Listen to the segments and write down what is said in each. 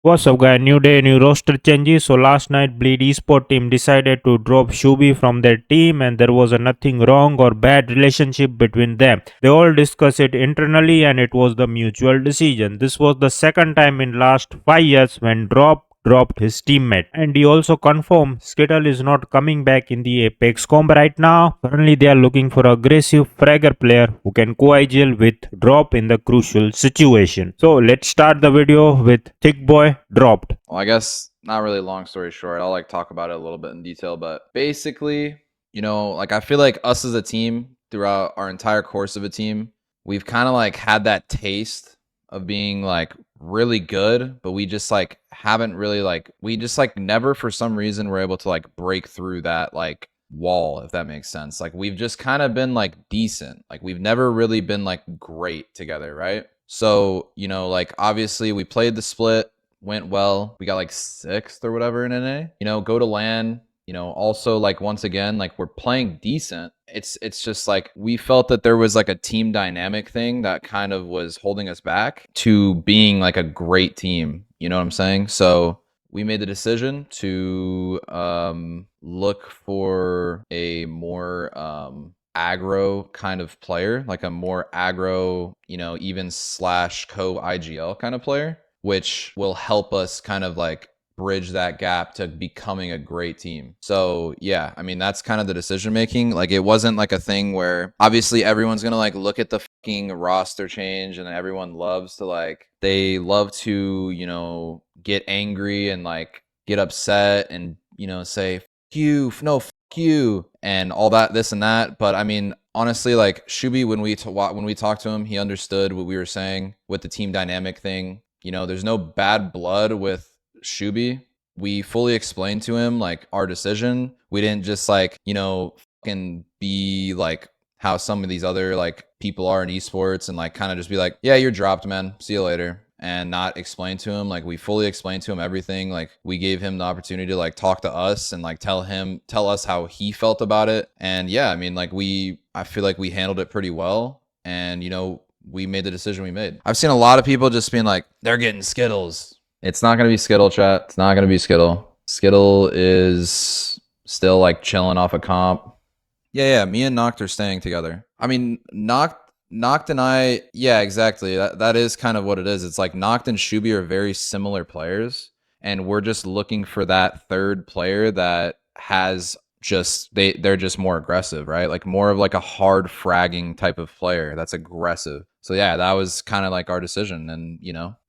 What's up, guy? New day, new roster changes. So last night, Bleed Esport team decided to drop Shooby from their team, and there was a nothing wrong or bad relationship between them. They all discussed it internally, and it was the mutual decision. This was the second time in last 5 years when dropped his teammate, and he also confirmed Skittle is not coming back in the Apex comp right now. Currently they are looking for aggressive fragger player who can co-agile with Drop in the crucial situation. So let's start the video with Thick Boy dropped. Well, I guess not really long story short. I'll talk about it a little bit in detail, but basically, I feel like us as a team throughout our entire course of a team, we've kind of had that taste of being really good, but we just haven't really we just never for some reason were able to break through that wall, if that makes sense. We've just kind of been decent. We've never really been great together, right? So, obviously we played the split, went well. We got 6th or whatever in NA. Go to LAN. Also once again, we're playing decent. It's just we felt that there was a team dynamic thing that kind of was holding us back to being a great team. You know what I'm saying? So we made the decision to look for a more aggro kind of player, a more aggro, even slash co-IGL kind of player, which will help us kind of bridge that gap to becoming a great team. So yeah, I mean, that's kind of the decision making. It wasn't a thing where obviously everyone's gonna look at the fucking roster change, and everyone loves to they love to get angry and get upset and say fuck you, no fuck you, and all that, this and that. But I mean, honestly, Shooby, when we talked to him, he understood what we were saying with the team dynamic thing. There's no bad blood with Shooby. We fully explained to him our decision. We didn't just fucking be how some of these other people are in esports and kind of just be yeah, you're dropped, man, see you later, and not explain to him. We fully explained to him everything. We gave him the opportunity to talk to us and tell us how he felt about it. And yeah, I mean, I feel like we handled it pretty well, and we made the decision we made. I've seen a lot of people just being they're getting Skittles. It's not going to be Skittle, chat. It's not going to be Skittle. Skittle is still chilling off a comp. Yeah, me and Noct are staying together. I mean, Noct and I, yeah, exactly. That is kind of what it is. It's Noct and Shooby are very similar players, and we're just looking for that third player that has they're just more aggressive, right? More of a hard fragging type of player that's aggressive. So yeah, that was kind of our decision, and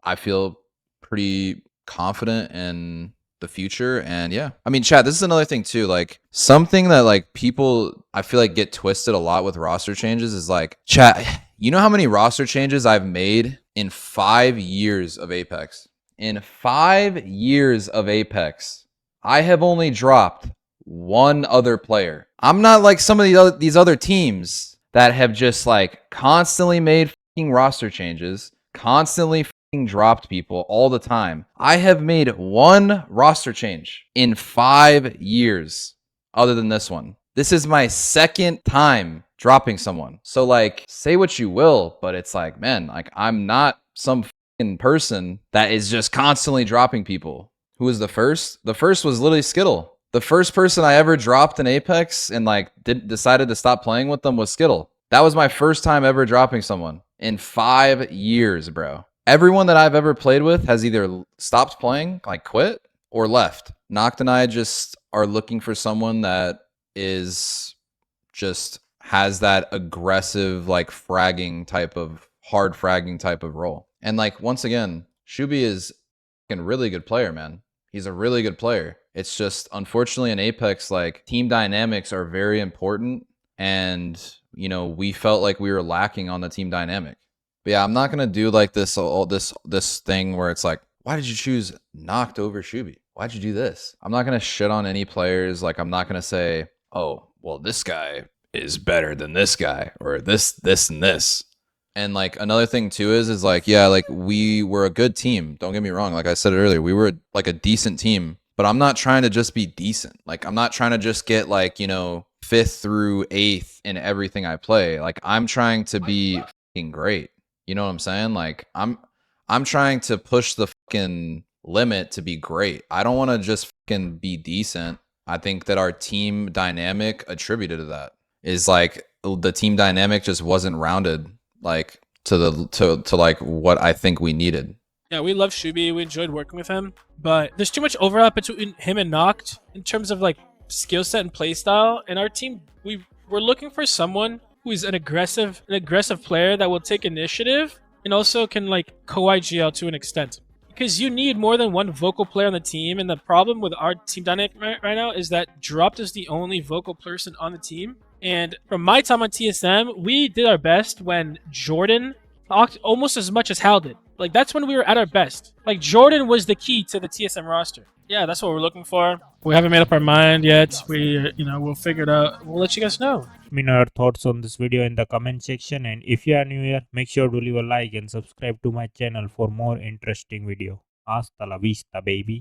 I feel pretty confident in the future. And yeah, I mean, chat, this is another thing too, something that people I feel get twisted a lot with roster changes is chat, you know how many roster changes I've made in 5 years of Apex? In 5 years of Apex, I have only dropped one other player. I'm not some of these other teams that have just constantly made fucking roster changes, constantly dropped people all the time. I have made one roster change in 5 years other than this one. This is my second time dropping someone. So say what you will, but it's man, I'm not some fucking person that is just constantly dropping people. Who was the first? The first was literally Skittle. The first person I ever dropped in Apex and decided to stop playing with them was Skittle. That was my first time ever dropping someone in 5 years, bro. Everyone that I've ever played with has either stopped playing, quit, or left. Noct and I just are looking for someone that is just has that aggressive, fragging type of, hard fragging type of role. And once again, Shooby is a really good player, man. He's a really good player. It's just, unfortunately, in Apex, team dynamics are very important. And, we felt we were lacking on the team dynamic. But yeah, I'm not gonna do this thing where it's why did you choose Noct over Shooby? Why'd you do this? I'm not gonna shit on any players. I'm not gonna say, oh, well, this guy is better than this guy, or this, and this. And another thing too is yeah, we were a good team. Don't get me wrong. Like I said earlier, we were a decent team. But I'm not trying to just be decent. I'm not trying to just get 5th through 8th in everything I play. I'm trying to be fucking great. You know what I'm saying? I'm trying to push the fucking limit to be great. I don't want to just fucking be decent. I think that our team dynamic attributed to that is like the team dynamic just wasn't rounded like to like what I think we needed. Yeah, we love Shooby. We enjoyed working with him, but there's too much overlap between him and Noct in terms of like skill set and play style. And our team, we're looking for someone who is an aggressive player that will take initiative and also can like co-IGL to an extent. Because you need more than one vocal player on the team, and the problem with our team dynamic right now is that Drupt is the only vocal person on the team. And from my time on TSM, we did our best when Jordan talked almost as much as Hal did. Like, that's when we were at our best. Like, Jordan was the key to the TSM roster. Yeah, that's what we're looking for. We haven't made up our mind yet. We'll figure it out. We'll let you guys know. Let me know your thoughts on this video in the comment section, and if you are new here, make sure to leave a like and subscribe to my channel for more interesting video. Hasta la vista, baby.